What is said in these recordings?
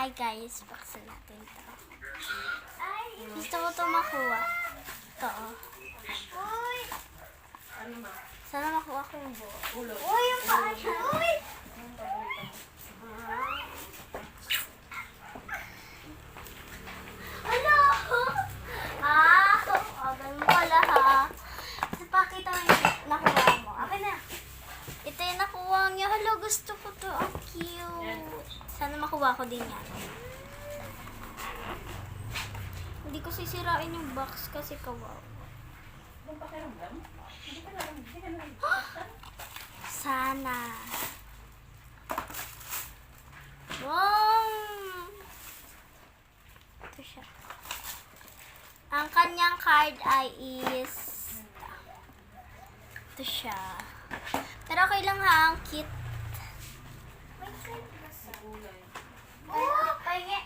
Hi guys, buksan natin ito. Gusto ko ito makuha. Ito. Uy! Sana makuha ko yung buo. Uy, yung paa niya. Uy! Ano? Ganun pala ha. Pakita mo yung nakuha mo. Akin na. Ito yung nakuha niya. Hala, gusto ko to. Ang cute. Sana makuha ko din yan. Hindi ko sisirain yung box kasi kawawa. Sana. Wow! Ito siya. Ang kanyang card ay is ito siya. Pero okay lang ha, ang cute. Pahingi.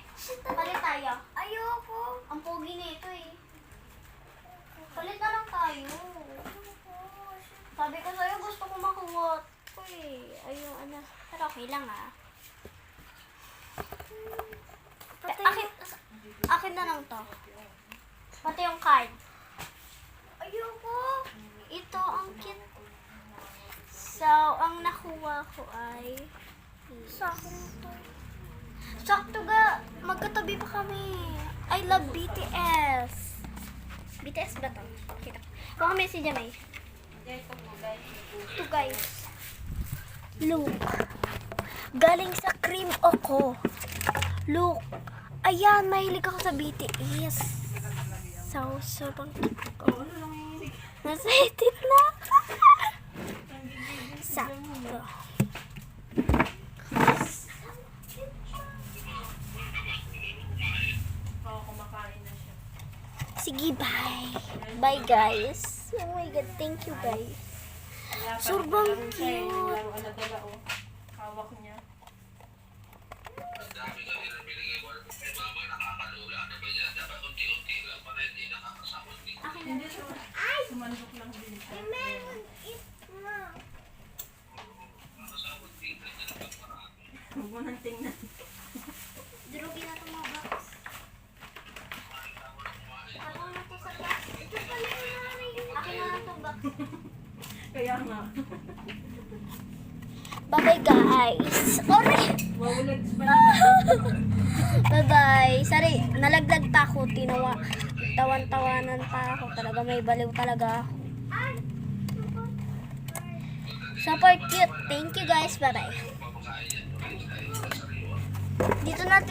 Palit tayo. Ayoko. Ang pogi na ito eh. Palit na lang tayo. Sabi ko sa'yo, gusto ko makuha. Ayun, ano. Pero okay lang ah. Akin na lang to. Pati yung card. Ayoko. Ito, ang cute. So, ang nakuha ko ay sakto ga. Magkatabi pa kami. I love BTS. BTS ba to? Kita. Baka message niya may. Ito guys. Look. Galing sa Cream Oko. Look. Ayan, mahilig ako sa BTS. So, sobrang cute ko. Nasa itim na. Sakto. Sige, bye. Bye, guys. Oh my God, thank you, guys. Sobrang cute. Hawak niya. Ay! Sumandok lang din siya. Meron it na. Huwag mo nang tingnan. Durugin na itong mga box. Ako na to sa box. Ito pala yung nanay. Akin na lang itong box. Kaya nga. Bye-bye, guys. Sorry! Wawulags pa naman. Bye-bye. Sorry, nalaglag pa ako. Tawan-tawanan pa ako. Talaga may baliw talaga ako. Super cute. Thank you, guys. Bye-bye. Dito natin